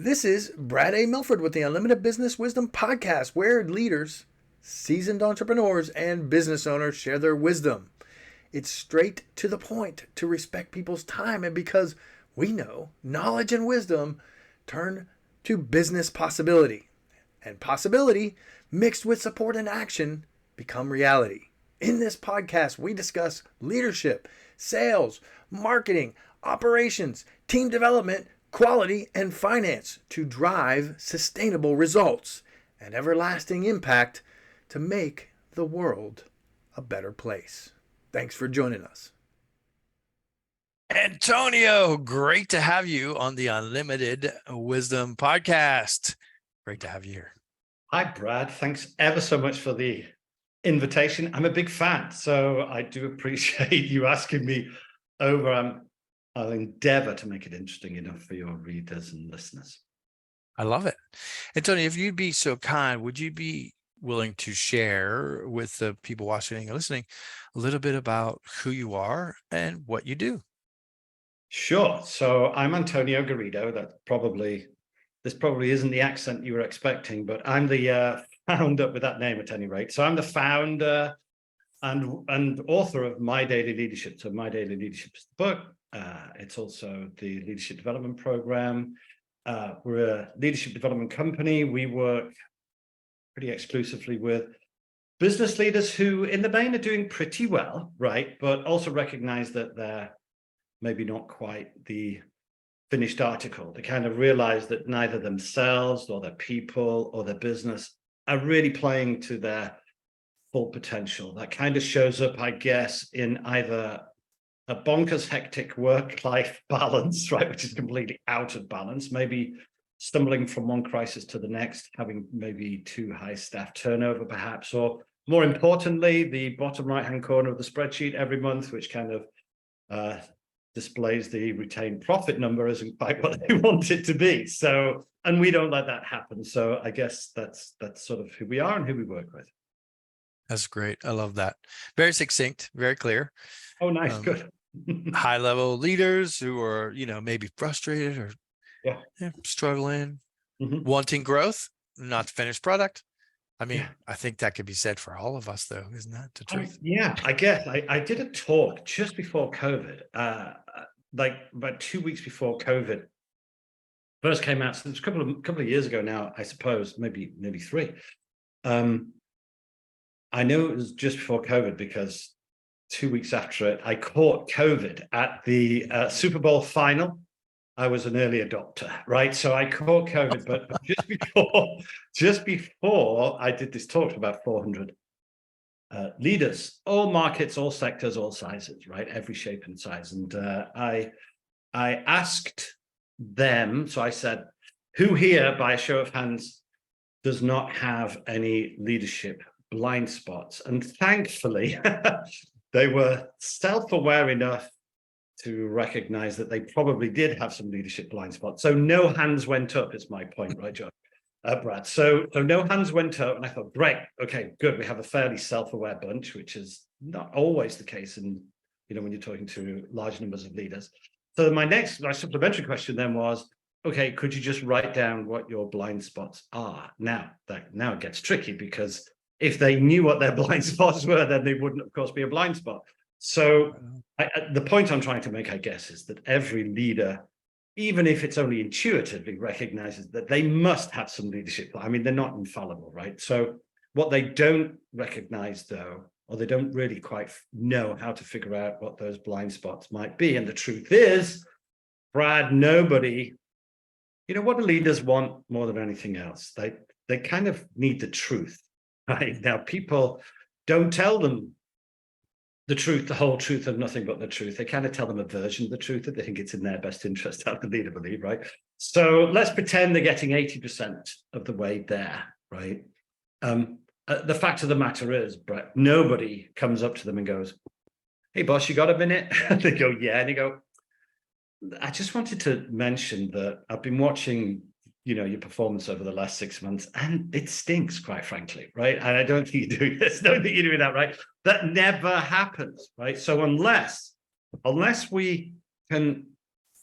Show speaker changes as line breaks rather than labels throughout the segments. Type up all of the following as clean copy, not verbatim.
This is Brad A. Milford with the Unlimited Business Wisdom Podcast, where leaders, seasoned entrepreneurs, and business owners share their wisdom. It's straight to the point to respect people's time, and because we know knowledge and wisdom turn to business possibility, and possibility mixed with support and action become reality. In this podcast, we discuss leadership, sales, marketing, operations, team development, quality, and finance to drive sustainable results and everlasting impact to make the world a better place. Thanks for joining us.
Antonio, great to have you on the Unlimited Wisdom Podcast. Great to have you here.
Hi, Brad. Thanks ever so much for the invitation. I'm a big fan, so I do appreciate you asking me over. I'll endeavor to make it interesting enough for your readers and listeners.
I love it. Antonio, if you'd be so kind, would you be willing to share with the people watching and listening a little bit about who you are and what you do?
Sure. So I'm Antonio Garrido. This probably isn't the accent you were expecting, but I'm the founder, with that name at any rate. So I'm the founder and author of My Daily Leadership. So My Daily Leadership is the book. It's also the leadership development program. We're a leadership development company. We work pretty exclusively with business leaders who, in the main, are doing pretty well, right? But also recognize that they're maybe not quite the finished article. They kind of realize that neither themselves or their people or their business are really playing to their full potential. That kind of shows up, I guess, in either a bonkers hectic work-life balance, right, which is completely out of balance, maybe stumbling from one crisis to the next, having maybe too high staff turnover perhaps, or more importantly, the bottom right-hand corner of the spreadsheet every month, which kind of displays the retained profit number isn't quite what they want it to be. So, and we don't let that happen. So I guess that's sort of who we are and who we work with.
That's great. I love that. Very succinct, very clear.
Oh, nice. Good.
High level leaders who are, maybe frustrated or struggling, wanting growth, not finished product. I mean, I think that could be said for all of us, though, isn't that the truth?
I guess I did a talk just before COVID, like about 2 weeks before COVID first came out. So it's a couple of years ago now, I suppose, maybe 3. I know it was just before COVID because 2 weeks after it, I caught COVID at the Super Bowl final. I was an early adopter, right? So I caught COVID, but just before I did this talk to about 400 leaders, all markets, all sectors, all sizes, right? Every shape and size. And I asked them, so I said, who here, by a show of hands, does not have any leadership blind spots? And thankfully, they were self-aware enough to recognize that they probably did have some leadership blind spots. So no hands went up is my point, right, John? Brad. So no hands went up, and I thought, great, okay, good. We have a fairly self-aware bunch, which is not always the case in, when you're talking to large numbers of leaders. So my supplementary question then was, okay, could you just write down what your blind spots are? Now it gets tricky, because if they knew what their blind spots were, then they wouldn't, of course, be a blind spot. So the point I'm trying to make, I guess, is that every leader, even if it's only intuitively, recognizes that they must have some leadership. I mean, they're not infallible, right? So what they don't recognize, though, or they don't really quite know how to figure out what those blind spots might be. And the truth is, Brad, nobody, what do leaders want more than anything else? They kind of need the truth, right? Now, people don't tell them the truth, the whole truth, and nothing but the truth. They kind of tell them a version of the truth that they think it's in their best interest to have the leader believe, right? So let's pretend they're getting 80% of the way there, right? The fact of the matter is, Brett, nobody comes up to them and goes, hey, boss, you got a minute? They go, yeah. And they go, I just wanted to mention that I've been watching your performance over the last 6 months, and it stinks, quite frankly, right? And I don't think you're doing this. Don't think you're doing that, right? That never happens, right? So unless we can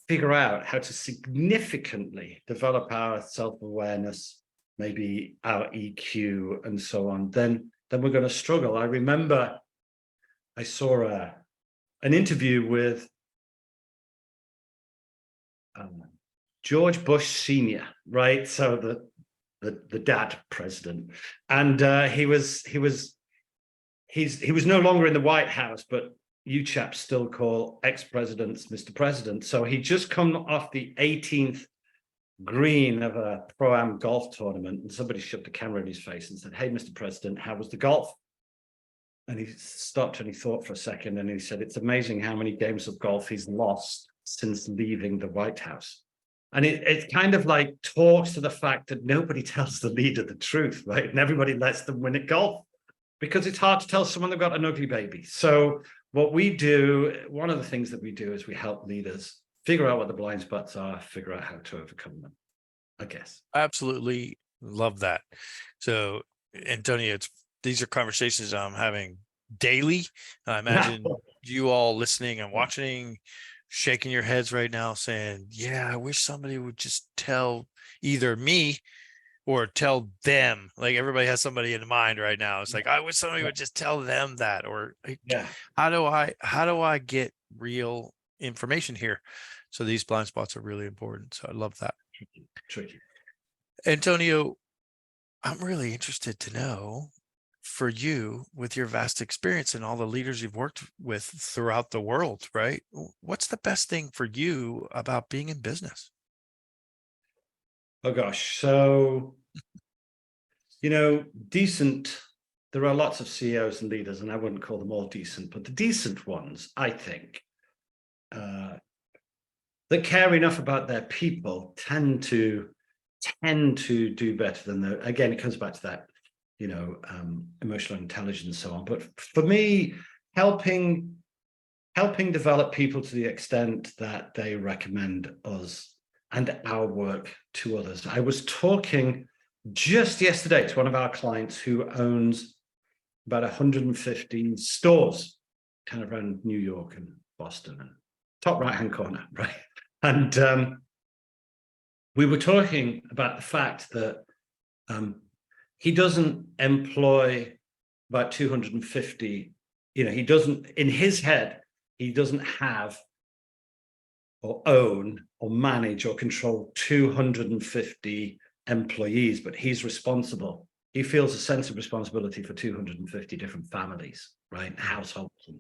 figure out how to significantly develop our self-awareness, maybe our EQ and so on, then we're going to struggle. I remember I saw an interview with George Bush Sr., right? So the dad president, and he was no longer in the White House, but you chaps still call ex-presidents Mr. President. So he just come off the 18th green of a pro-am golf tournament, and somebody shoved a camera in his face and said, "Hey, Mr. President, how was the golf?" And he stopped and he thought for a second, and he said, "It's amazing how many games of golf he's lost since leaving the White House." And it kind of like talks to the fact that nobody tells the leader the truth, right? And everybody lets them win at golf because it's hard to tell someone they've got an ugly baby. So what we do, one of the things that we do is we help leaders figure out what the blind spots are, figure out how to overcome them, I guess.
Absolutely love that. So, Antonio, these are conversations I'm having daily. I imagine you all listening and watching, shaking your heads right now saying, yeah, I wish somebody would just tell either me or tell them. Like everybody has somebody in mind right now. It's like, I wish somebody would just tell them that, or how do I get real information here? So these blind spots are really important. So I love that.
Tricky.
Antonio, I'm really interested to know, for you, with your vast experience and all the leaders you've worked with throughout the world, right? What's the best thing for you about being in business?
Oh gosh. So, decent, there are lots of CEOs and leaders, and I wouldn't call them all decent, but the decent ones, I think, that care enough about their people tend to do better than again, it comes back to that, emotional intelligence and so on. But for me, helping develop people to the extent that they recommend us and our work to others. I was talking just yesterday to one of our clients who owns about 150 stores kind of around New York and Boston, and top right-hand corner, right? And we were talking about the fact that he doesn't employ about 250, he doesn't, in his head, he doesn't have or own or manage or control 250 employees, but he's responsible. He feels a sense of responsibility for 250 different families, right? Households, and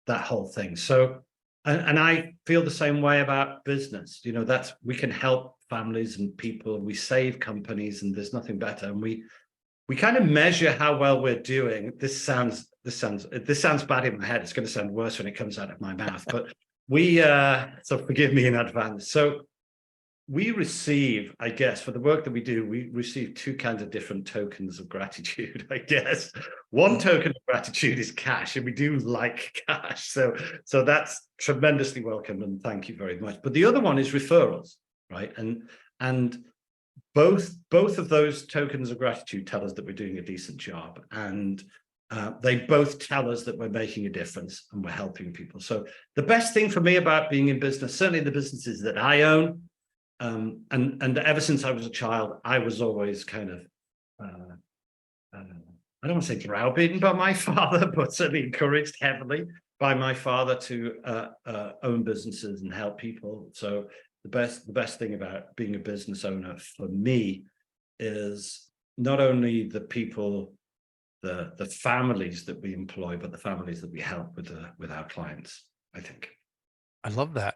that whole thing. So, and I feel the same way about business. We can help families and people, we save companies, and there's nothing better. And we kind of measure how well we're doing. This sounds bad in my head. It's going to sound worse when it comes out of my mouth, but so forgive me in advance. So we receive, I guess, for the work that we do, we receive two kinds of different tokens of gratitude, I guess. One token of gratitude is cash, and we do like cash. So that's tremendously welcome, and thank you very much. But the other one is referrals, right? And both of those tokens of gratitude tell us that we're doing a decent job, and they both tell us that we're making a difference and we're helping people. So the best thing for me about being in business, certainly the businesses that I own, and ever since I was a child, I was always kind of, I don't want to say browbeaten by my father, but certainly encouraged heavily by my father to own businesses and help people. So the best thing about being a business owner for me is not only the people, the families that we employ, but the families that we help with our clients, I think.
I love that.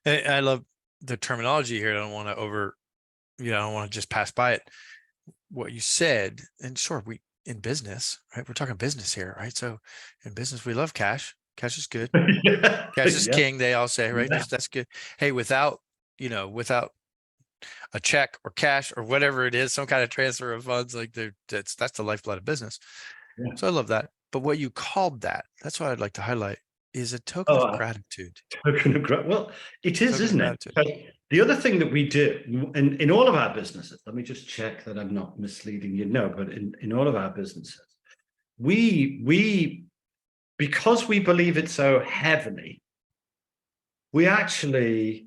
I love the terminology here. I don't want to I don't want to just pass by it. What you said, and sure, in business, right? We're talking business here, right? So in business, we love cash. Cash is good. Cash is king, they all say, right? That's good. Hey, without a check or cash or whatever it is, some kind of transfer of funds, like that's the lifeblood of business. Yeah. So I love that. But what you called that's what I'd like to highlight, is a token of gratitude.
Token of gratitude. Well, it is, isn't it? The other thing that we do in all of our businesses, let me just check that I'm not misleading you. No, but in all of our businesses, we because we believe it so heavily, we actually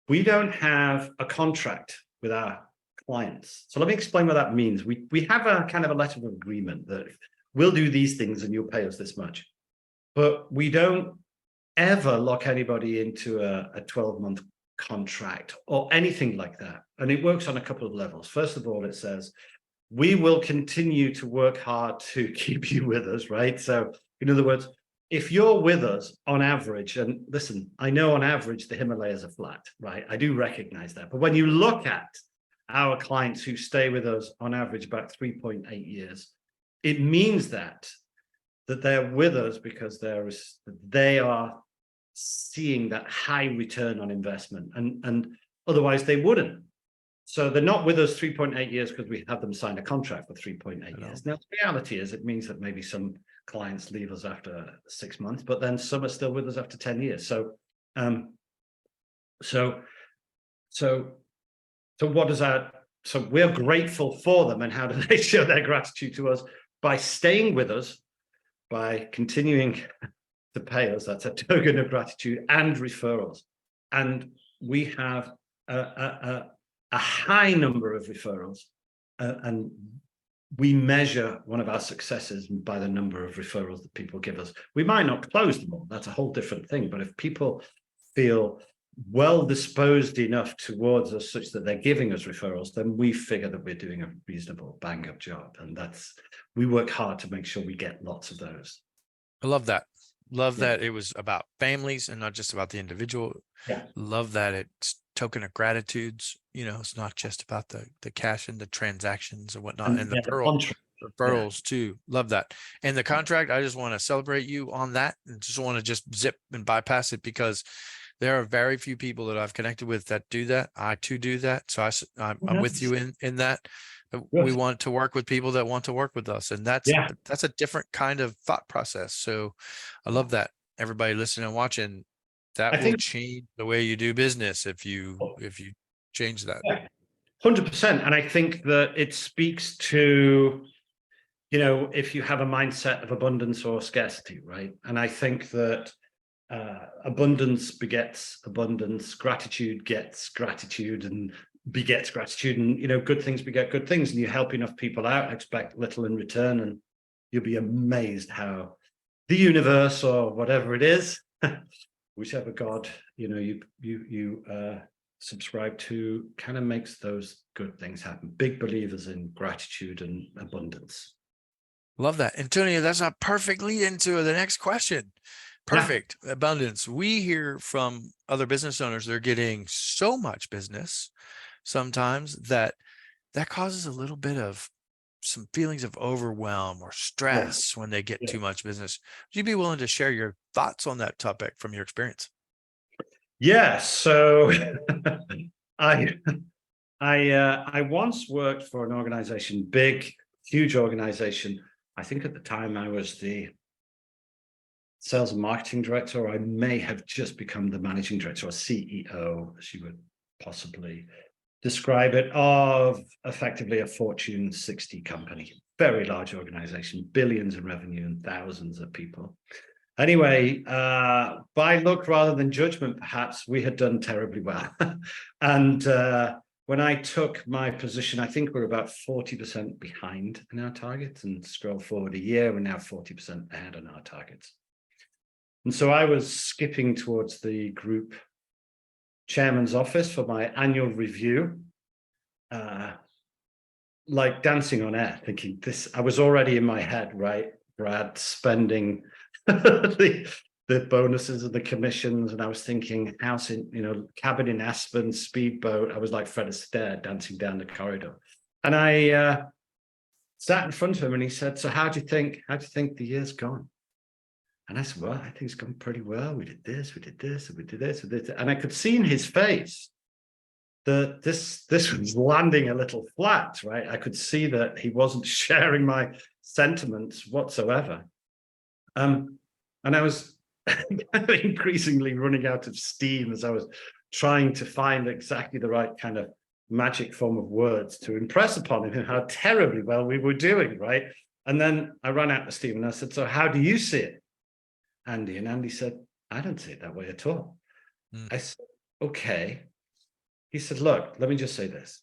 we don't have a contract with our clients. So let me explain what that means. We have a kind of a letter of agreement that we'll do these things and you'll pay us this much. But we don't ever lock anybody into a 12-month contract or anything like that. And it works on a couple of levels. First of all, it says, we will continue to work hard to keep you with us, right? So in other words, if you're with us on average, and listen, I know on average the Himalayas are flat, right? I do recognize that. But when you look at our clients who stay with us on average about 3.8 years, it means that they're with us because they are seeing that high return on investment, and otherwise they wouldn't. So they're not with us 3.8 years because we have them sign a contract for 3.8 years. Now, the reality is it means that maybe some clients leave us after 6 months, but then some are still with us after 10 years. So what does that, so we're grateful for them, and how do they show their gratitude to us? By staying with us, by continuing to pay us. That's a token of gratitude, and referrals. And we have a high number of referrals, and we measure one of our successes by the number of referrals that people give us. We might not close them all. That's a whole different thing. But if people feel well disposed enough towards us such that they're giving us referrals, then we figure that we're doing a reasonable bang-up job. And we work hard to make sure we get lots of those.
I love that. Love that it was about families and not just about the individual. Love that it's token of gratitudes. It's not just about the cash and the transactions and whatnot, and the referrals too. Love that. And the contract, I just want to celebrate you on that, and just want to just zip and bypass it, because there are very few people that I've connected with that do that. I too do that. So I'm with you in that. We want to work with people that want to work with us. And that's a different kind of thought process. So I love that. Everybody listening and watching, that will change the way you do business if you change that.
100%. And I think that it speaks to, if you have a mindset of abundance or scarcity, right? And I think that abundance begets abundance, gratitude gets gratitude, and begets gratitude, and good things beget good things, and you help enough people out, expect little in return, and you'll be amazed how the universe, or whatever it is, whichever God you subscribe to, kind of makes those good things happen. Big believers in gratitude and abundance.
Love that, Antonio. That's a perfect lead into the next question. Perfect. Abundance. We hear from other business owners, they're getting so much business sometimes that causes a little bit of some feelings of overwhelm or stress when they get too much business. Would you be willing to share your thoughts on that topic from your experience?
Yeah. So I once worked for an organization, big, huge organization. I think at the time I was the sales and marketing director, or I may have just become the managing director, or CEO, as you would possibly describe it, of effectively a Fortune 60 company. Very large organization, billions in revenue and thousands of people. Anyway, by luck rather than judgment, perhaps, we had done terribly well. And when I took my position, I think we're about 40% behind in our targets, and scroll forward a year, we're now 40% ahead on our targets. And so I was skipping towards the group chairman's office for my annual review, like dancing on air, thinking this, I was already in my head, right, Brad, spending the bonuses and the commissions. And I was thinking house in, cabin in Aspen, speedboat. I was like Fred Astaire dancing down the corridor. And I sat in front of him, and he said, so how do you think the year's gone? And I said, well, I think it's gone pretty well. We did this, we did this, and we did this, we did that. And I could see in his face that this was landing a little flat, right? I could see that he wasn't sharing my sentiments whatsoever. And I was increasingly running out of steam as I was trying to find exactly the right kind of magic form of words to impress upon him how terribly well we were doing, right? And then I ran out of steam, and I said, so how do you see it, Andy? And Andy said, I don't see it that way at all. I said, okay, he said, look, let me just say this.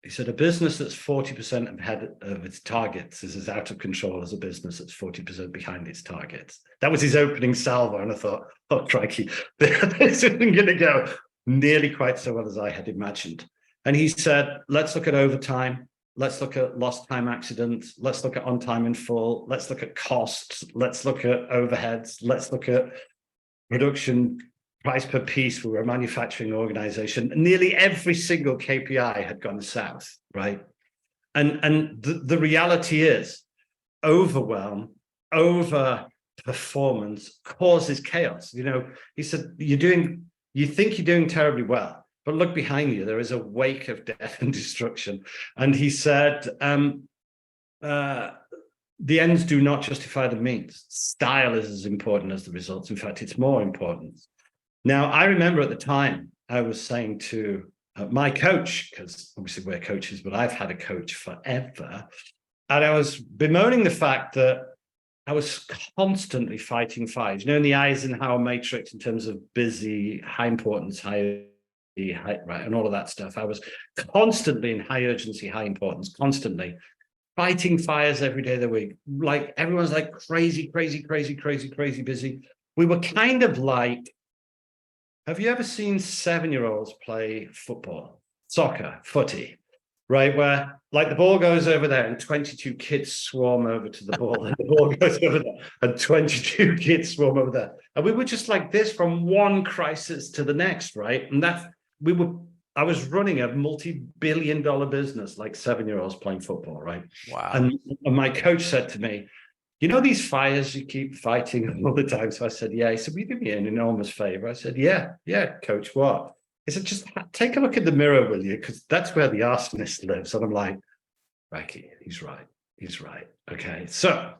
He said, a business that's 40% ahead of its targets is as out of control as a business that's 40% behind its targets. That was his opening salvo. And I thought, oh, crikey, this isn't going to go nearly quite so well as I had imagined. And he said, let's look at overtime. Let's look at lost time accidents. Let's look at on time in full. Let's look at costs. Let's look at overheads. Let's look at production price per piece. We were a manufacturing organization. Nearly every single KPI had gone south, right? And the reality is overwhelm, over performance causes chaos. You know, he said, you think you're doing terribly well, but look behind you, there is a wake of death and destruction. And he said, the ends do not justify the means. Style is as important as the results. In fact, it's more important. Now, I remember at the time I was saying to my coach, because obviously we're coaches, but I've had a coach forever. And I was bemoaning the fact that I was constantly fighting fires. You know, in the 𝐈𝐝𝐞𝐬𝐢𝐻 matrix, in terms of busy, high importance, high, right, and all of that stuff. I was constantly in high urgency, high importance, constantly fighting fires every day of the week. Like everyone's like crazy busy. We were kind of like, have you ever seen 7-year-olds play football, soccer, footy, right? Where like the ball goes over there and 22 kids swarm over to the ball, and the ball goes over there and 22 kids swarm over there. And we were just like this from one crisis to the next, right? And I was running a multi-billion-dollar business like 7-year-olds playing football, right?
Wow.
And my coach said to me, you know these fires you keep fighting all the time? So I said, yeah. He said, will you do me an enormous favor? I said, yeah, coach, what? He said, just take a look in the mirror, will you? Because that's where the arsonist lives. And I'm like, Ricky, he's right. Okay, so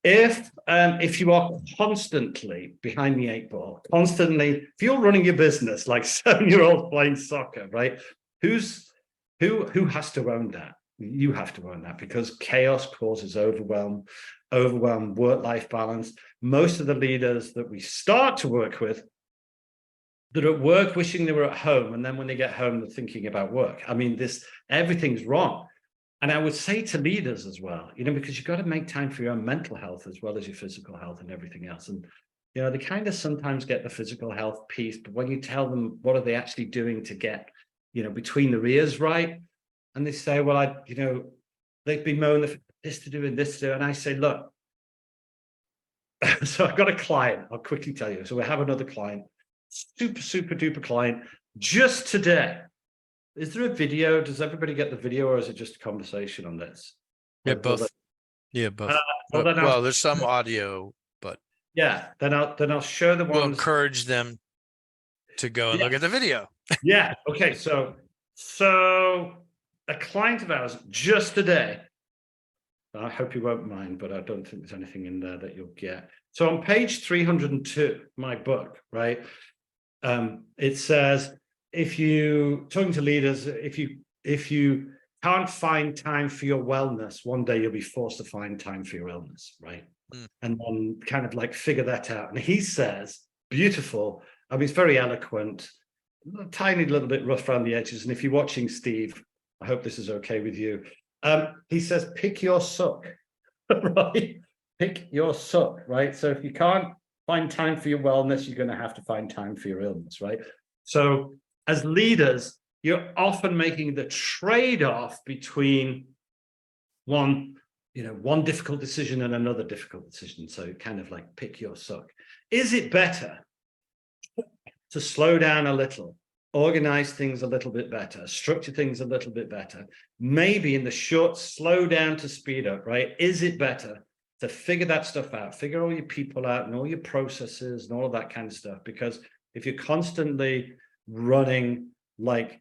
if you are constantly behind the 8 ball, constantly, if you're running your business like 7-year-olds playing soccer, right? Who has to own that? You have to own that, because chaos causes overwhelm, work-life balance. Most of the leaders that we start to work with, they're at work wishing they were at home, and then when they get home, they're thinking about work. I mean, everything's wrong. And I would say to leaders as well, you know, because you've got to make time for your own mental health as well as your physical health and everything else. And, you know, they kind of sometimes get the physical health piece, but when you tell them what are they actually doing to get, you know, between the ears right, and they say, well, they've been moaning this to do and this to do. And I say, look, so I've got a client, I'll quickly tell you. So we have another client, super duper client, just today. Is there a video? Does everybody get the video, or is it just a conversation on this?
Yeah, both. Well, there's some audio, but
yeah, then I'll show the ones.
We'll encourage them to go and look at the video.
Yeah. Okay. So a client of ours just today. I hope you won't mind, but I don't think there's anything in there that you'll get. So on page 302, my book, right? It says, if you talking to leaders, if you can't find time for your wellness, one day you'll be forced to find time for your illness, right? And then kind of like figure that out. And he says, beautiful. I mean, it's very eloquent, a tiny little bit rough around the edges. And if you're watching, Steve, I hope this is okay with you. He says, pick your suck, right? Pick your suck, right? So if you can't find time for your wellness, you're going to have to find time for your illness, right? So as leaders, you're often making the trade-off between one difficult decision and another difficult decision. So kind of like pick your suck. Is it better to slow down a little, organize things a little bit better, structure things a little bit better, maybe in the short, slow down to speed up, right? Is it better to figure that stuff out, figure all your people out and all your processes and all of that kind of stuff? Because if you're constantly running like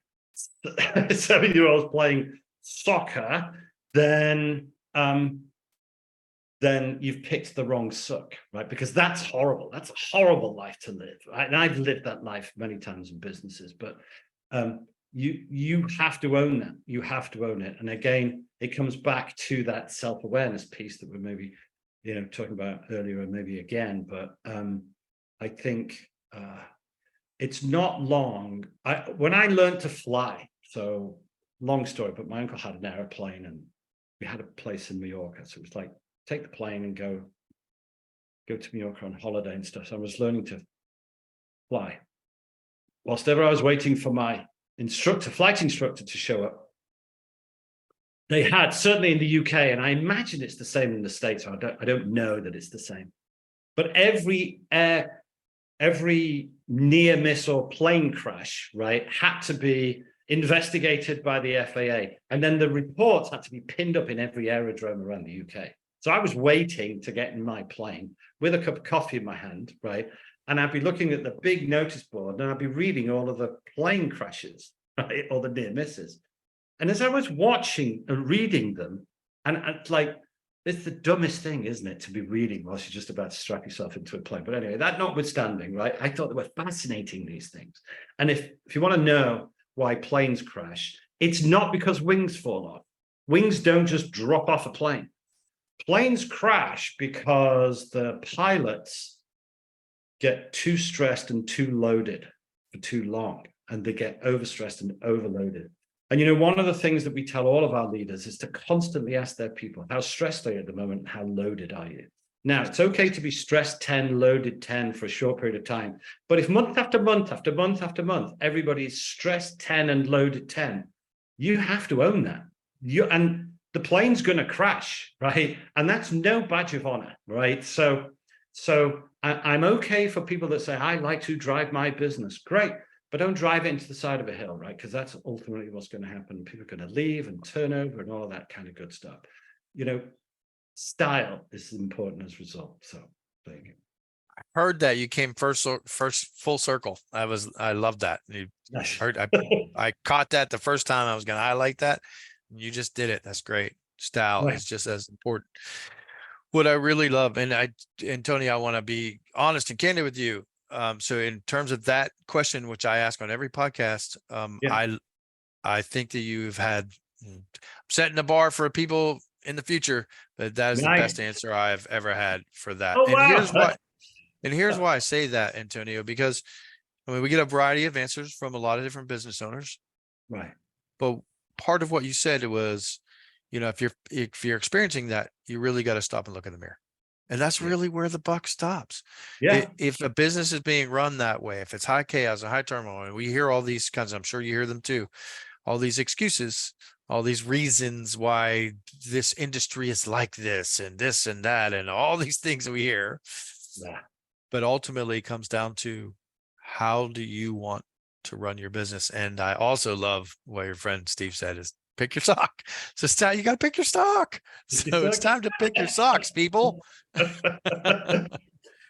7-year-olds playing soccer, then you've picked the wrong suck, right? Because that's horrible. That's a horrible life to live, right? And I've lived that life many times in businesses, but you have to own that. You have to own it. And again, it comes back to that self-awareness piece that we're maybe, talking about earlier and maybe again, but I think it's not long. When I learned to fly, so long story, but my uncle had an airplane and we had a place in Mallorca. So it was like, take the plane and go to Mallorca on holiday and stuff. So I was learning to fly. Whilst ever I was waiting for my flight instructor to show up, they had, certainly in the UK, and I imagine it's the same in the States, so I don't know that it's the same, but every near miss or plane crash, right, had to be investigated by the FAA. And then the reports had to be pinned up in every aerodrome around the UK. So I was waiting to get in my plane with a cup of coffee in my hand, right? And I'd be looking at the big notice board and I'd be reading all of the plane crashes, right? Or the near misses. And as I was watching and reading them, and it's like, it's the dumbest thing, isn't it, to be reading whilst you're just about to strap yourself into a plane. But anyway, that notwithstanding, right, I thought they were fascinating, these things. And if you want to know why planes crash, it's not because wings fall off. Wings don't just drop off a plane. Planes crash because the pilots get too stressed and too loaded for too long, and they get overstressed and overloaded. And, you know, one of the things that we tell all of our leaders is to constantly ask their people, how stressed are you at the moment? How loaded are you? Now, it's okay to be stressed 10, loaded 10 for a short period of time. But if month after month, after month, after month, everybody is stressed 10 and loaded 10, you have to own that. And the plane's going to crash, right? And that's no badge of honor, right? So I'm okay for people that say, I like to drive my business. Great. But don't drive it into the side of a hill, right? Because that's ultimately what's going to happen. People are going to leave and turn over and all of that kind of good stuff. You know, style is important as a result. So there you go.
I heard that you came first full circle. I love that. I caught that the first time I was going to highlight that. You just did it. That's great. Style is just as important. What I really love, and Tony, I want to be honest and candid with you. So in terms of that question, which I ask on every podcast, I think that you've had setting the bar for people in the future, but that is the best answer I've ever had for that.
Oh,
and
wow.
here's why I say that, Antonio, because I mean, we get a variety of answers from a lot of different business owners.
Right.
But part of what you said was, you know, if you're experiencing that, you really got to stop and look in the mirror. And that's really where the buck stops.
Yeah.
If a business is being run that way, if it's high chaos or high turmoil, and we hear all these kinds, I'm sure you hear them too, all these excuses, all these reasons why this industry is like this and that, and all these things that we hear.
Yeah.
But ultimately it comes down to, how do you want to run your business? And I also love what your friend Steve said is, pick your sock. So it's time, you got to pick your sock. So it's time to pick your socks, people.
Do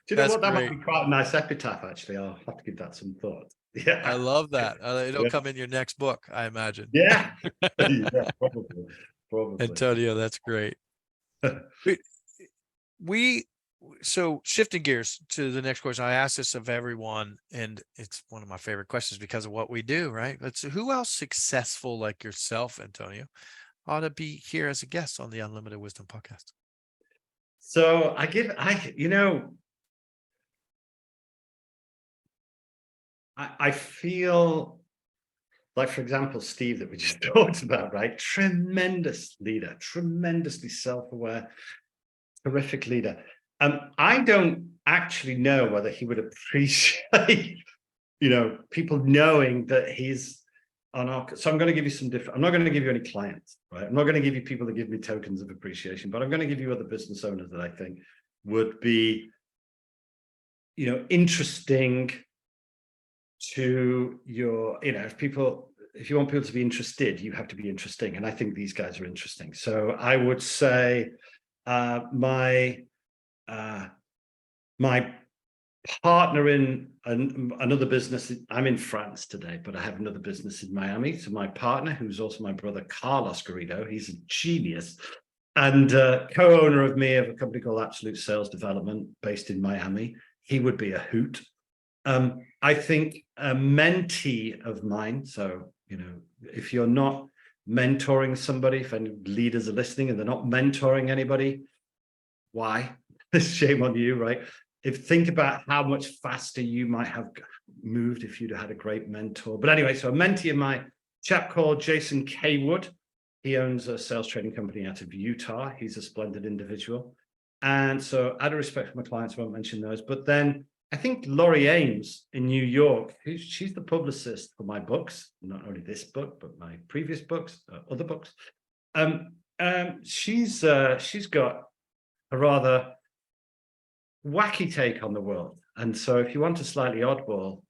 you know what? That might be quite a nice epitaph, actually. I'll have to give that some thought. Yeah.
I love that. It'll come in your next book, I imagine.
Yeah. Yeah, probably.
Antonio, that's great. So shifting gears to the next question, I ask this of everyone, and it's one of my favorite questions because of what we do, right? But so who else successful like yourself, Antonio, ought to be here as a guest on the Unlimited Wisdom podcast?
So I feel like, for example, Steve that we just talked about, right? Tremendous leader, tremendously self-aware, terrific leader. I don't actually know whether he would appreciate, you know, people knowing that he's on our. So I'm going to give you some different. I'm not going to give you any clients, right? I'm not going to give you people that give me tokens of appreciation, but I'm going to give you other business owners that I think would be, you know, interesting to your, you know, if you want people to be interested, you have to be interesting. And I think these guys are interesting. So I would say my partner in another business, I'm in France today, but I have another business in Miami. So my partner, who's also my brother, Carlos Garrido, he's a genius and co-owner of a company called Absolute Sales Development based in Miami. He would be a hoot. I think a mentee of mine. So, you know, if you're not mentoring somebody, if any leaders are listening and they're not mentoring anybody, why? Shame on you, right? think about how much faster you might have moved if you'd had a great mentor. But anyway, so a mentee of mine, a chap called Jason Kaywood. He owns a sales training company out of Utah. He's a splendid individual. And so out of respect for my clients, I won't mention those. But then I think Laurie Ames in New York, she's the publicist for my books, not only this book, but my previous books, other books. She's got a rather wacky take on the world. And so if you want a slightly oddball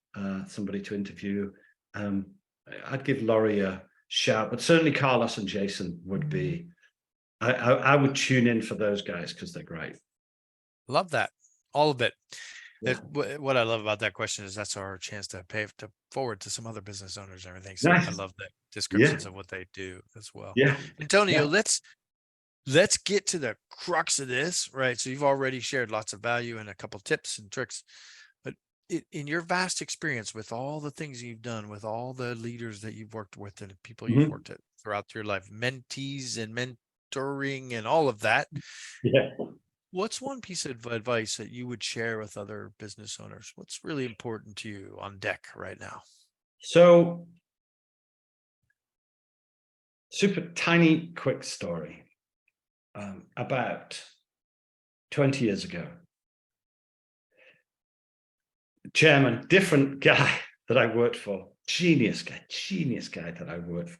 somebody to interview, I'd give Laurie a shout, but certainly Carlos and Jason would be, I would tune in for those guys because they're great.
Love that. All of it.
Yeah.
What I love about that question is that's our chance to pay to forward to some other business owners and everything. So
Nice.
I love the descriptions of what they do as well.
Yeah.
Antonio, let's get to the crux of this, right? So you've already shared lots of value and a couple tips and tricks, but in your vast experience with all the things you've done, with all the leaders that you've worked with and people you've worked at throughout your life, mentees and mentoring and all of that.
Yeah.
What's one piece of advice that you would share with other business owners? What's really important to you on deck right now?
So, super tiny, quick story. About 20 years ago, chairman, different guy that I worked for, genius guy that I worked for.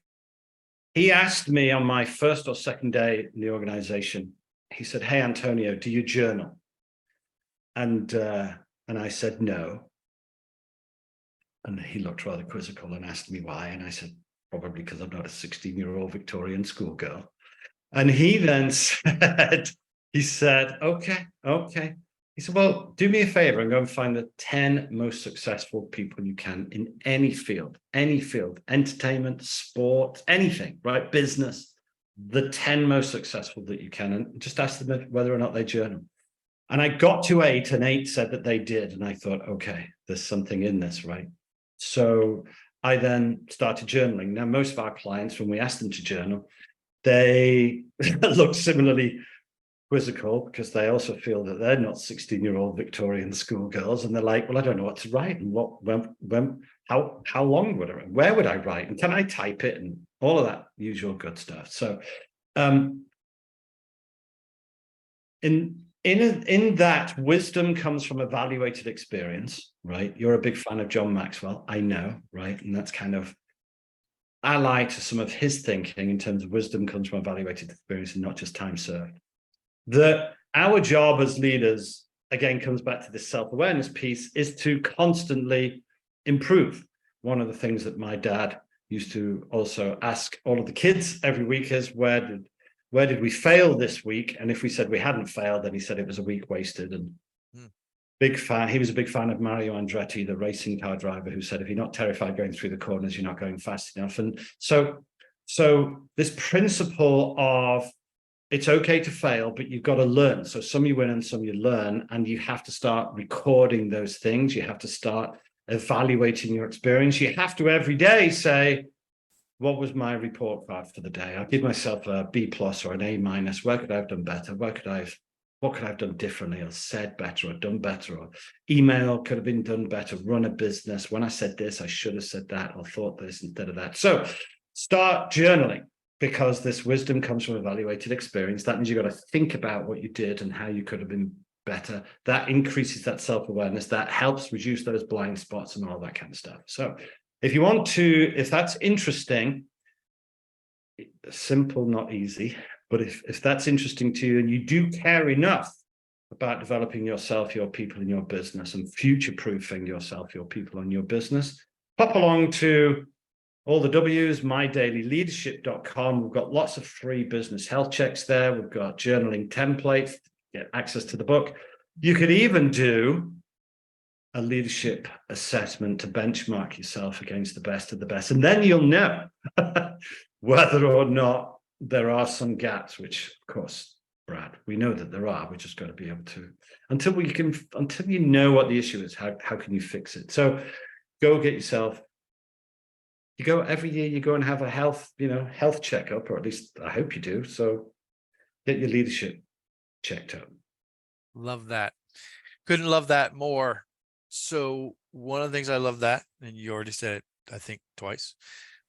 He asked me on my first or second day in the organization, he said, "Hey, Antonio, do you journal?" And I said, "No." And he looked rather quizzical and asked me why. And I said, "Probably because I'm not a 16-year-old Victorian schoolgirl." And he then said, okay. He said, "Well, do me a favor and go and find the 10 most successful people you can in any field, entertainment, sport, anything, right? Business, the 10 most successful that you can, and just ask them whether or not they journal." And I got to 8, and 8 said that they did. And I thought, okay, there's something in this, right? So I then started journaling. Now, most of our clients, when we ask them to journal, they look similarly quizzical because they also feel that they're not 16-year-old Victorian schoolgirls, and they're like, "Well, I don't know what to write, and how long would I write? Where would I write? And can I type it?" And all of that usual good stuff. So, in that, wisdom comes from evaluated experience, right? You're a big fan of John Maxwell, I know, right? And that's kind of allied to some of his thinking in terms of wisdom comes from evaluated experience and not just time served. Our job as leaders, again, comes back to this self-awareness piece, is to constantly improve. One of the things that my dad used to also ask all of the kids every week is, where did we fail this week? And if we said we hadn't failed, then he said it was a week wasted. And he was a big fan of Mario Andretti, the racing car driver, who said, if you're not terrified going through the corners, you're not going fast enough. And so this principle of it's okay to fail, but you've got to learn. So some you win and some you learn, and you have to start recording those things. You have to start evaluating your experience. You have to every day say, what was my report card for the day? I'll give myself a B+ or an A-. Where could I have done better? What could I have done differently, or said better, or done better, or email could have been done better, run a business. When I said this, I should have said that, or thought this instead of that. So start journaling, because this wisdom comes from evaluated experience. That means you've got to think about what you did and how you could have been better. That increases that self-awareness. That helps reduce those blind spots and all that kind of stuff. So if that's interesting, simple, not easy, but if that's interesting to you and you do care enough about developing yourself, your people, and your business, and future-proofing yourself, your people, and your business, pop along to all the W's, mydailyleadership.com. We've got lots of free business health checks there. We've got journaling templates, get access to the book. You could even do a leadership assessment to benchmark yourself against the best of the best. And then you'll know whether or not there are some gaps, which, of course, Brad, we know that there are. We just got to be able to, until you know what the issue is, how can you fix it? So go get yourself. You go every year, you go and have a health checkup, or at least I hope you do. So get your leadership checked out.
Love that. Couldn't love that more. So one of the things I love that, and you already said it, I think twice,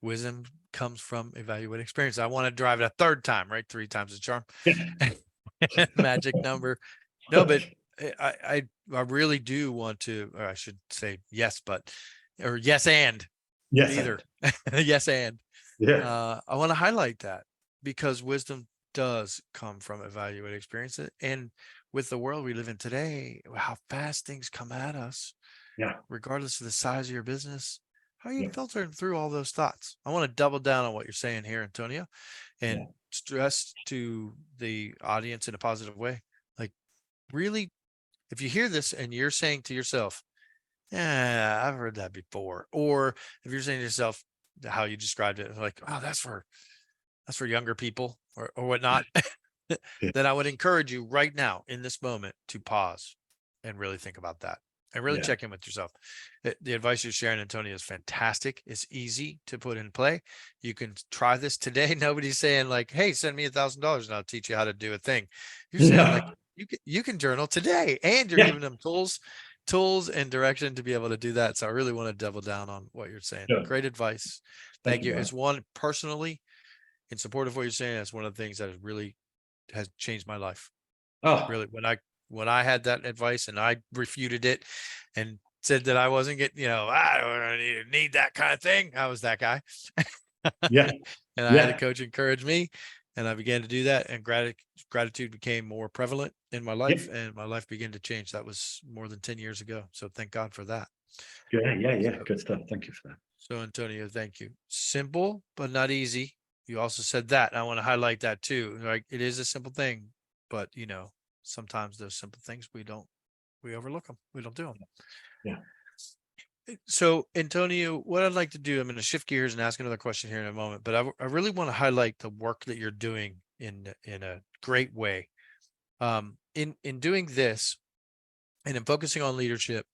wisdom comes from evaluated experience. I want to drive it a third time, right? 3 times the charm. Magic number. No, but I really do want to, or I should say yes, but, or yes, and
yes,
either. Yes, and
yeah,
I want to highlight that because wisdom does come from evaluated experience. And with the world we live in today, how fast things come at us,
yeah,
regardless of the size of your business, how are you
yeah,
filtering through all those thoughts? I want to double down on what you're saying here, Antonio, and
yeah.
stress to the audience in a positive way. Like, really, if you hear this and you're saying to yourself, yeah, I've heard that before. Or if you're saying to yourself how you described it, like, oh, that's for younger people or whatnot,
Yeah.
then I would encourage you right now in this moment to pause and really think about that and really
Yeah.
check in with yourself. The advice you're sharing, Antonio, is fantastic. It's easy to put in play. You can try this today. Nobody's saying like, hey, send me $1,000 and I'll teach you how to do a thing. You're saying
Yeah.
like, you can journal today, and you're
Yeah.
giving them tools and direction to be able to do that. So I really want to double down on what you're saying.
Sure.
Great advice. Thank you. As one personally, in support of what you're saying, that's one of the things that has changed my life.
Oh,
Really, when I had that advice and I refuted it and said that I wasn't getting, I don't need that kind of thing. I was that guy.
yeah.
And I had a coach encourage me, and I began to do that, and gratitude became more prevalent in my life, and my life began to change. That was more than 10 years ago. So thank God for that.
Yeah. Good stuff. Thank you for that.
So Antonio, thank you. Simple, but not easy. You also said that. I want to highlight that too. Like, it is a simple thing, but sometimes those simple things we overlook them. We don't do them.
Yeah.
So Antonio, what I'd like to do, I'm going to shift gears and ask another question here in a moment, but I really want to highlight the work that you're doing in a great way. In doing this and in focusing on leadership,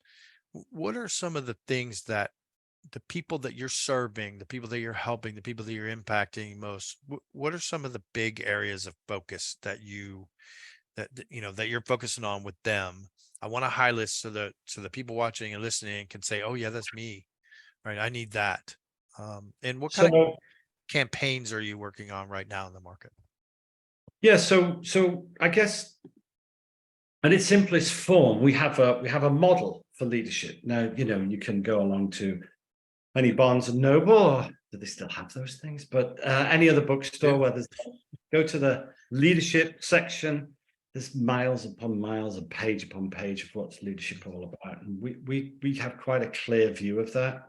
what are some of the things that the people that you're serving, the people that you're helping, the people that you're impacting most, what are some of the big areas of focus that you're focusing on with them? I want to highlight so the people watching and listening can say, oh yeah, that's me, right? I need that. And what kind of campaigns are you working on right now in the market?
Yeah, so I guess in its simplest form, we have a model for leadership. Now, you can go along to any Barnes and Noble, or do they still have those things? But any other bookstore where go to the leadership section. There's miles upon miles and page upon page of what's leadership all about, and we have quite a clear view of that.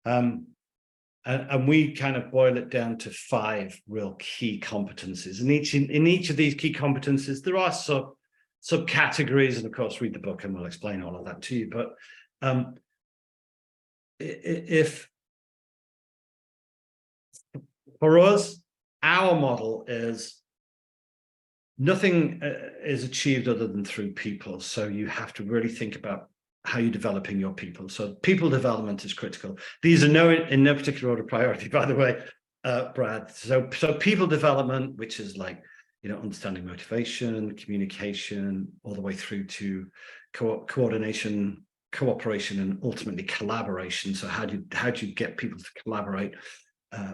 And we kind of boil it down to 5 real key competencies. And in each of these key competencies, there are subcategories, and of course, read the book and we'll explain all of that to you. But if for us, our model is nothing is achieved other than through people. So you have to really think about how you're developing your people. So people development is critical. These are in no particular order of priority, by the way, Brad. So people development, which is like, understanding motivation, communication, all the way through to coordination, cooperation, and ultimately collaboration. So how do you get people to collaborate?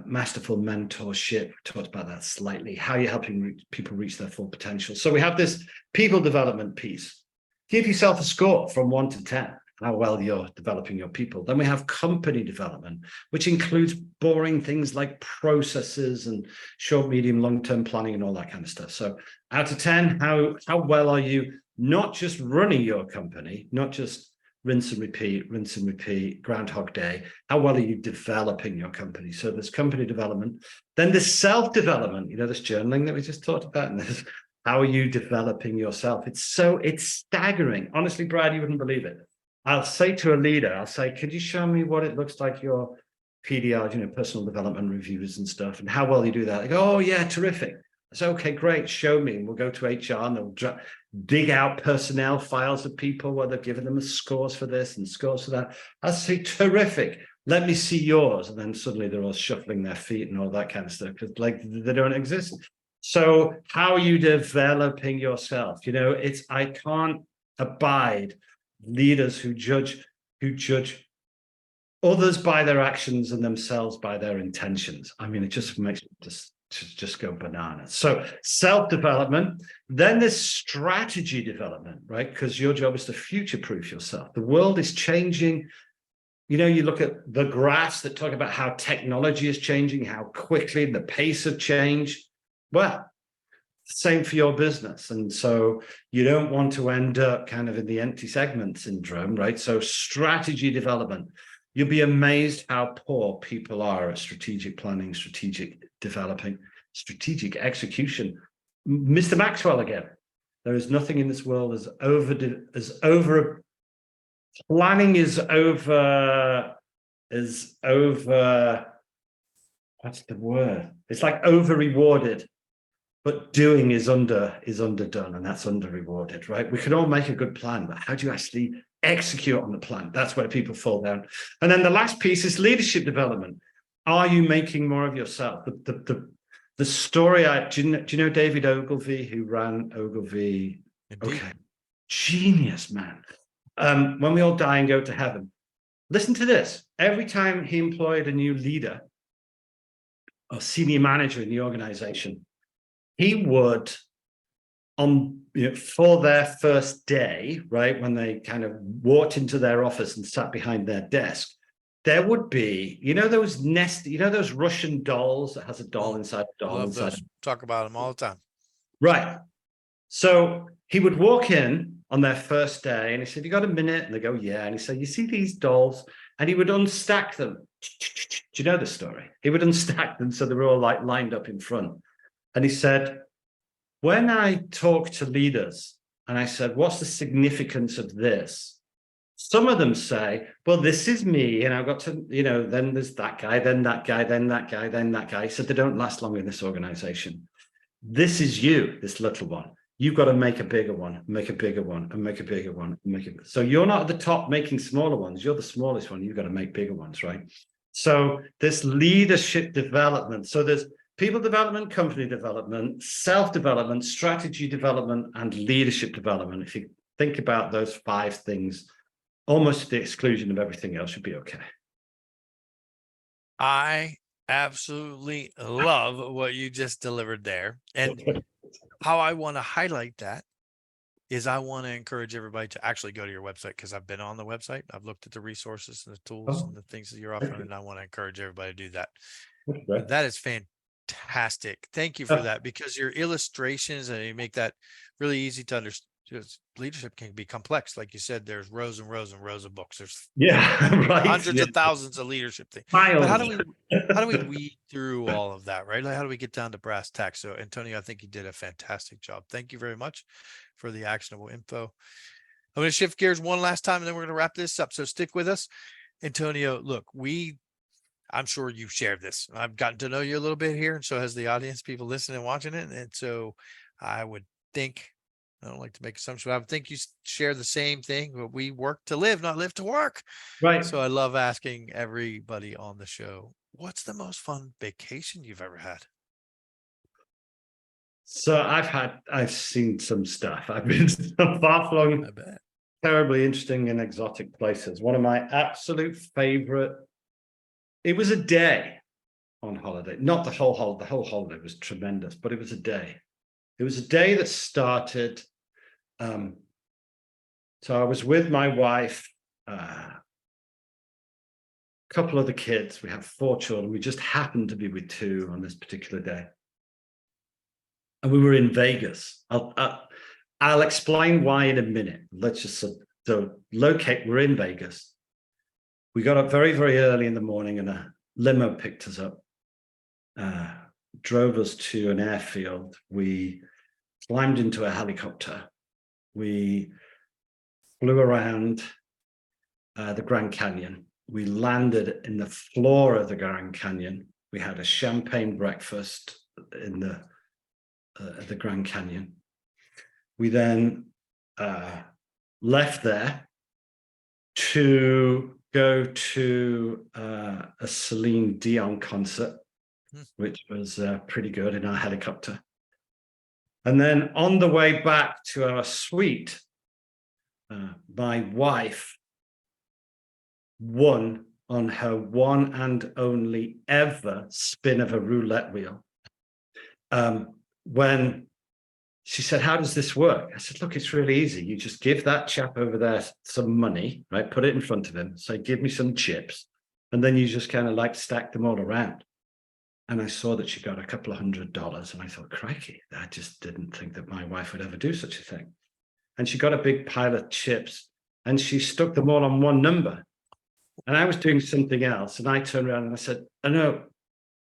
Masterful mentorship, talked about that slightly. How are you helping people reach their full potential? So we have this people development piece. Give yourself a score from 1 to 10, how well you're developing your people. Then we have company development, which includes boring things like processes and short, medium, long-term planning and all that kind of stuff. So out of 10, how well are you not just running your company, not just rinse and repeat, Groundhog Day. How well are you developing your company? So there's company development. Then there's self-development, this journaling that we just talked about. And there's how are you developing yourself? It's staggering. Honestly, Brad, you wouldn't believe it. I'll say to a leader, could you show me what it looks like your PDR, personal development reviews and stuff, and how well you do that? They go, oh yeah, terrific. I say, okay, great, show me. And we'll go to HR and they'll dig out personnel files of people where they've given them scores for this and scores for that. I say, terrific. Let me see yours. And then suddenly they're all shuffling their feet and all that kind of stuff because they don't exist. So how are you developing yourself? I abide, leaders who judge others by their actions and themselves by their intentions. I mean, it just makes me just go bananas. So self-development, then there's strategy development, right? Because your job is to future-proof yourself. The world is changing. You know, you look at the graphs that talk about how technology is changing, how quickly the pace of change. Well, same for your business. And so you don't want to end up kind of in the empty segment syndrome, right? So strategy development. You'll be amazed how poor people are at strategic planning, strategic developing, strategic execution. Mr. Maxwell again. There is nothing in this world as over planning is over, what's the word? It's like over rewarded, but doing is underdone, and that's under rewarded, right? We can all make a good plan, but how do you actually execute on the plan? That's where people fall down. And then the last piece is leadership development. Are you making more of yourself? The story, do you know David Ogilvy, who ran Ogilvy?
Indeed.
Okay, genius, man. When we all die and go to heaven, listen to this. Every time he employed a new leader or senior manager in the organization, he would, for their first day, right, when they kind of walked into their office and sat behind their desk, there would be, those Russian dolls that has a doll inside a doll.
I love those. Talk about them all the time.
Right. So he would walk in on their first day and he said, "You got a minute?" And they go, "Yeah." And he said, "You see these dolls?" And he would unstack them. Do you know the story? He would unstack them so they were all like lined up in front. And he said, "When I talk to leaders and I said, what's the significance of this? Some of them say, well, this is me. And I've got to, then there's that guy, then that guy, then that guy, then that guy." He said, "They don't last long in this organization. This is you, this little one. You've got to make a bigger one, make a bigger one, and make a bigger one, and make it. So you're not at the top making smaller ones. You're the smallest one. You've got to make bigger ones, right?" So this leadership development. So there's people development, company development, self-development, strategy development, and leadership development. If you think about those 5 things, almost to the exclusion of everything else, should be okay.
I absolutely love what you just delivered there. And how I want to highlight that is I want to encourage everybody to actually go to your website, because I've been on the website. I've looked at the resources and the tools and the things that you're offering, and I want to encourage everybody to do that. That is fantastic. Thank you for that, because your illustrations, and you make that really easy to understand. Leadership can be complex. Like you said, there's rows and rows and rows of books. There's
right.
hundreds of thousands of leadership things. But how do we weed through all of that, right? Like, how do we get down to brass tacks? So Antonio, I think you did a fantastic job. Thank you very much for the actionable info. I'm going to shift gears one last time, and then we're going to wrap this up. So stick with us. Antonio, look, I'm sure you've shared this. I've gotten to know you a little bit here, and so has the audience, people listening and watching it. And so I would think, I don't like to make assumptions, but I would think you share the same thing, but we work to live, not live to work.
Right.
So I love asking everybody on the show, what's the most fun vacation you've ever had?
So I've seen some stuff. I've been to some far-flung, terribly interesting and exotic places. One of my absolute favorite, it was a day on holiday, not the whole holiday. The whole holiday was tremendous, but it was a day. It was a day that started. So I was with my wife, a couple of the kids. We have 4 children. We just happened to be with 2 on this particular day. And we were in Vegas. I'll explain why in a minute. Let's just locate. We're in Vegas. We got up very, very early in the morning, and a limo picked us up, drove us to an airfield. We climbed into a helicopter. We flew around the Grand Canyon. We landed in the floor of the Grand Canyon. We had a champagne breakfast in the Grand Canyon. We then left there to go to a Celine Dion concert, which was pretty good, in our helicopter. And then on the way back to our suite, my wife won on her one and only ever spin of a roulette wheel. When she said, "How does this work?" I said, "Look, it's really easy. You just give that chap over there some money, right? Put it in front of him. Say, 'Give me some chips.' And then you just kind of like stack them all around." And I saw that she got a couple of $100. And I thought, crikey, I just didn't think that my wife would ever do such a thing. And she got a big pile of chips and she stuck them all on one number. And I was doing something else. And I turned around and I said, "Oh, no,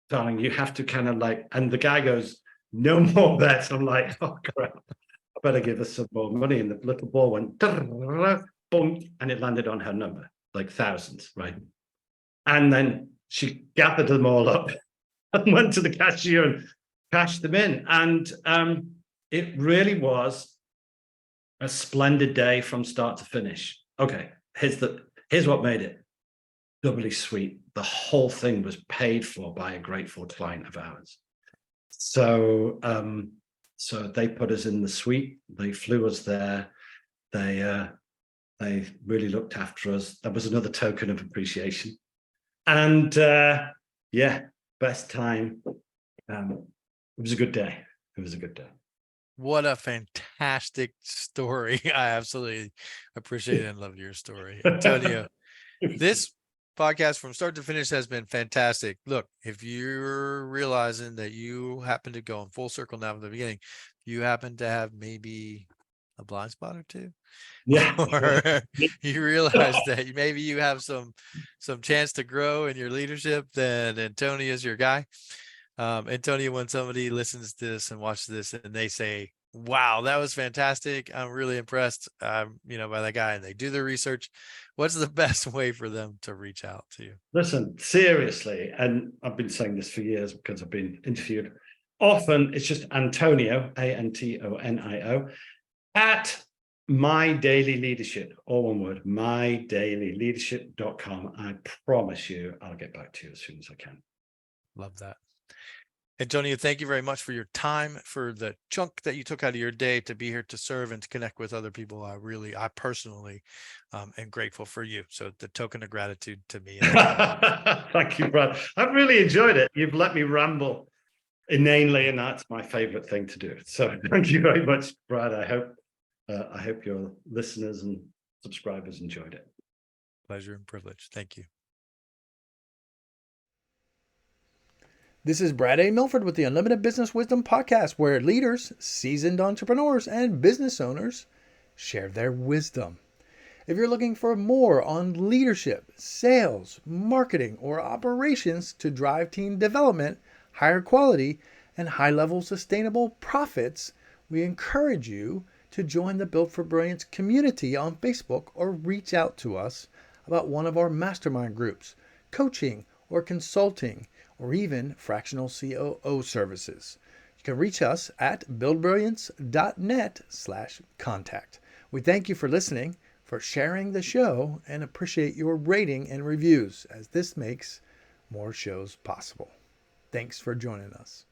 darling, you have to kind of like," and the guy goes, "No more bets." I'm like, "Oh, crap. I better give us some more money." And the little ball went, boom, and it landed on her number, like thousands, right? And then she gathered them all up and went to the cashier and cashed them in. And it really was a splendid day from start to finish. Okay, here's what made it doubly sweet. The whole thing was paid for by a grateful client of ours. So so they put us in the suite. They flew us there. They really looked after us. That was another token of appreciation. And yeah, best time. It was a good day. It was a good day.
What a fantastic story. I absolutely appreciate and love your story. Antonio, this podcast from start to finish has been fantastic. Look, if you're realizing that you happen to go in full circle now from the beginning, you happen to have maybe a blind spot or two,
Yeah.
or you realize that maybe you have some chance to grow in your leadership, then Antonio is your guy. Antonio, when somebody listens to this and watches this and they say, "Wow, that was fantastic. I'm really impressed, by that guy," and they do their research, what's the best way for them to reach out to you?
Listen, seriously, and I've been saying this for years because I've been interviewed. Often it's just Antonio, Antonio, at My Daily Leadership, all one word, mydailyleadership.com. I promise you, I'll get back to you as soon as I can.
Love that. Antonio, thank you very much for your time, for the chunk that you took out of your day to be here to serve and to connect with other people. I personally am grateful for you. So the token of gratitude to me.
Thank you, Brad. I've really enjoyed it. You've let me ramble inanely, and that's my favorite thing to do. So thank you very much, Brad. I hope your listeners and subscribers enjoyed it.
Pleasure and privilege. Thank you.
This is Brad A. Milford with the Unlimited Business Wisdom Podcast, where leaders, seasoned entrepreneurs, and business owners share their wisdom. If you're looking for more on leadership, sales, marketing, or operations to drive team development, higher quality, and high-level sustainable profits, we encourage you to join the Built for Brilliance community on Facebook or reach out to us about one of our mastermind groups, coaching or consulting, or even fractional COO services. You can reach us at buildbrilliance.net/contact. We thank you for listening, for sharing the show, and appreciate your rating and reviews, as this makes more shows possible. Thanks for joining us.